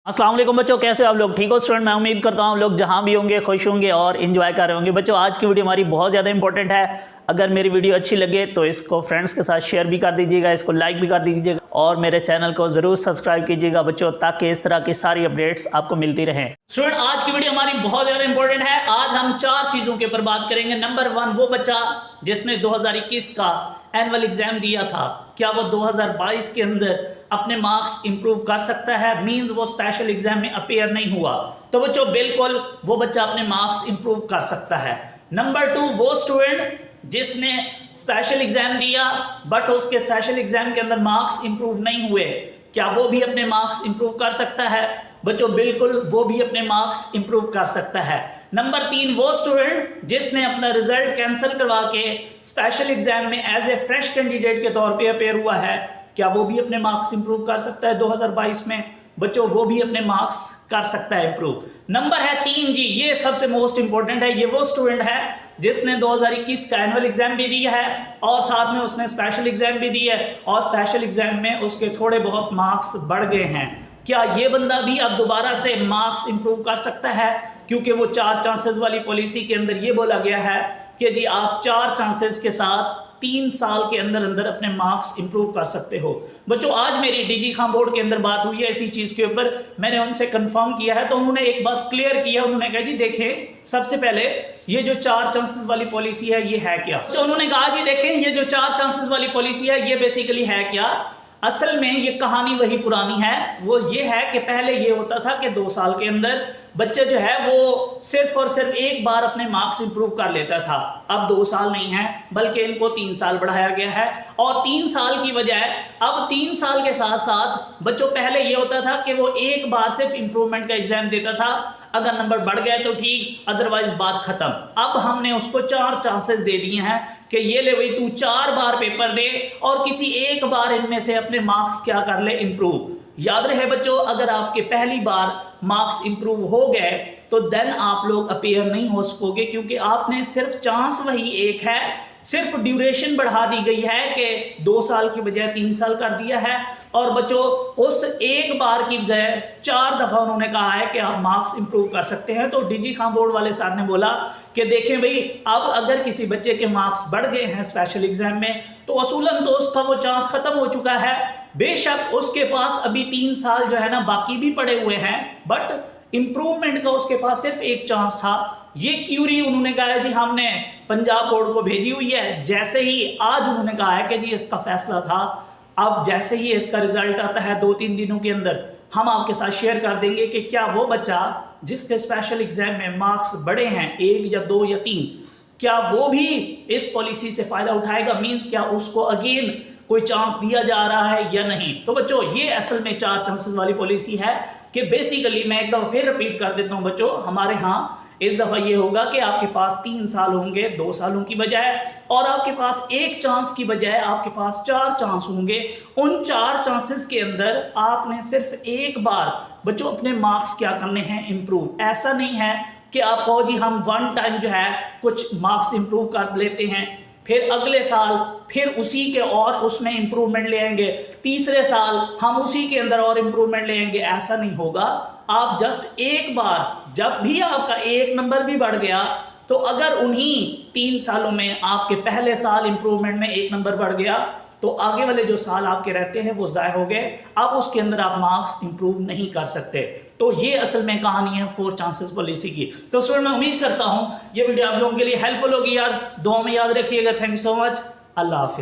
अस्सलाम वालेकुम बच्चों, कैसे हो आप लोग? ठीक हो स्टूडेंट? मैं उम्मीद करता हूँ आप लोग जहाँ भी होंगे खुश होंगे और इन्जॉय कर रहे होंगे। बच्चों आज की वीडियो हमारी बहुत ज़्यादा इंपॉर्टेंट है। अगर मेरी वीडियो अच्छी लगे तो इसको फ्रेंड्स के साथ शेयर भी कर दीजिएगा, इसको लाइक भी कर दीजिएगा और मेरे चैनल को ज़रूर सब्सक्राइब कीजिएगा बच्चों, ताकि इस तरह की सारी अपडेट्स आपको मिलती रहें। स्टूडेंट आज की वीडियो हमारी बहुत ज़्यादा इंपॉर्टेंट है। आज हम 4 चीज़ों के ऊपर बात करेंगे। नंबर 1, वो बच्चा जिसने 2021 का एनुअल एग्जाम दिया था, क्या वो 2022 के अंदर अपने मार्क्स इंप्रूव कर सकता है? मींस वो स्पेशल एग्जाम में अपीयर नहीं हुआ, तो बच्चों बिल्कुल वो बच्चा अपने मार्क्स इंप्रूव कर सकता है। नंबर 2, वो स्टूडेंट जिसने स्पेशल एग्जाम दिया बट उसके स्पेशल एग्जाम के अंदर मार्क्स इंप्रूव नहीं हुए, क्या वो भी अपने मार्क्स इंप्रूव कर सकता है? बच्चों बिल्कुल वो भी अपने मार्क्स इंप्रूव कर सकता है। नंबर 3, वो स्टूडेंट जिसने अपना रिजल्ट कैंसिल करवा के स्पेशल एग्जाम में एज ए फ्रेश कैंडिडेट के तौर पे अपेयर हुआ है, क्या वो भी अपने मार्क्स इंप्रूव कर सकता है 2022 में? बच्चों वो भी अपने मार्क्स कर सकता है इंप्रूव। नंबर है 3 जी, ये सबसे मोस्ट इंपॉर्टेंट है। ये वो स्टूडेंट है जिसने 2021 का एनुअल एग्जाम भी दिया है और साथ में उसने स्पेशल एग्जाम भी दिया है और स्पेशल एग्जाम में उसके थोड़े बहुत मार्क्स बढ़ गए हैं। क्या ये बंदा भी अब दोबारा से मार्क्स इंप्रूव कर सकता है? क्योंकि वो 4 चांसेस वाली पॉलिसी के अंदर ये बोला गया है कि जी आप 4 चांसेस के साथ 3 साल के अंदर अंदर अपने मार्क्स इंप्रूव कर सकते हो। बच्चों आज मेरी डीजी खां बोर्ड के अंदर बात हुई है इसी चीज़ के ऊपर, मैंने उनसे कंफर्म किया है, तो उन्होंने एक बात क्लियर किया। उन्होंने कहा जी देखें, सबसे पहले ये जो 4 चांसेस वाली पॉलिसी है ये है क्या? तो उन्होंने कहा जी देखें, ये जो 4 चांसेस वाली पॉलिसी है ये बेसिकली है क्या? असल में ये कहानी वही पुरानी है। वो ये है कि पहले ये होता था कि 2 साल के अंदर बच्चे जो है वो सिर्फ और सिर्फ एक बार अपने मार्क्स इंप्रूव कर लेता था। अब 2 साल नहीं है बल्कि इनको 3 साल बढ़ाया गया है और 3 साल की बजाय अब 3 साल के साथ साथ बच्चों पहले ये होता था कि वो एक बार सिर्फ इंप्रूवमेंट का एग्जाम देता था, अगर नंबर बढ़ गए तो ठीक, अदरवाइज बात खत्म। अब हमने उसको 4 चांसेस दे दिए हैं कि ये ले भाई तू 4 बार पेपर दे और किसी एक बार इनमें से अपने मार्क्स क्या कर ले, इंप्रूव। याद रहे बच्चों, अगर आपके पहली बार मार्क्स इंप्रूव हो गए तो देन आप लोग अपीयर नहीं हो सकोगे, क्योंकि आपने सिर्फ चांस वही एक है, सिर्फ ड्यूरेशन बढ़ा दी गई है कि 2 साल की बजाय 3 साल कर दिया है। और बच्चों उस एक बार की बजाय 4 दफा उन्होंने कहा है कि आप मार्क्स इंप्रूव कर सकते हैं। तो डीजी खां बोर्ड वाले सर ने बोला कि देखें भाई, अब अगर किसी बच्चे के मार्क्स बढ़ गए हैं स्पेशल एग्जाम में तो असूलन तो उसका वो चांस खत्म हो चुका है। बेशक उसके पास अभी 3 साल जो है ना बाकी भी पड़े हुए हैं, बट इंप्रूवमेंट का उसके पास सिर्फ एक चांस था। ये क्यूरी उन्होंने कहा है जी हमने पंजाब बोर्ड को भेजी हुई है। जैसे ही आज उन्होंने कहा है कि जी इसका फैसला था, अब जैसे ही इसका रिजल्ट आता है 2-3 दिनों के अंदर हम आपके साथ शेयर कर देंगे कि क्या वो बच्चा जिसके स्पेशल एग्जाम में मार्क्स बढ़े हैं 1 या 2 या 3, क्या वो भी इस पॉलिसी से फायदा उठाएगा? मींस क्या उसको अगेन कोई चांस दिया जा रहा है या नहीं? तो बच्चों ये असल में 4 चांसेस वाली पॉलिसी है कि बेसिकली मैं एक दफा फिर रिपीट कर देता हूं बच्चों, हमारे यहाँ इस दफा ये होगा कि आपके पास 3 साल होंगे 2 सालों की बजाय, और आपके पास 1 चांस की बजाय आपके पास 4 चांस होंगे। उन 4 चांसेस के अंदर आपने सिर्फ एक बार बच्चों अपने मार्क्स क्या करने हैं, इंप्रूव। ऐसा नहीं है कि आप कहो जी हम 1 टाइम जो है कुछ मार्क्स इंप्रूव कर लेते हैं, फिर अगले साल फिर उसी के और उसमें इंप्रूवमेंट ले आएंगे, तीसरे साल हम उसी के अंदर और इंप्रूवमेंट ले आएंगे। ऐसा नहीं होगा। आप जस्ट एक बार, जब भी आपका 1 नंबर भी बढ़ गया तो अगर उन्हीं 3 सालों में आपके पहले साल इंप्रूवमेंट में 1 नंबर बढ़ गया तो आगे वाले जो साल आपके रहते हैं वो ज़ाय हो गए। अब उसके अंदर आप मार्क्स इंप्रूव नहीं कर सकते। तो ये असल में कहानी है 4 चांसेस पॉलिसी की। तो स्टूडेंट मैं उम्मीद करता हूँ ये वीडियो आप लोगों के लिए हेल्पफुल होगी यार। दुआ में याद रखिएगा। Thank you so much. अल्लाह हाफिज़।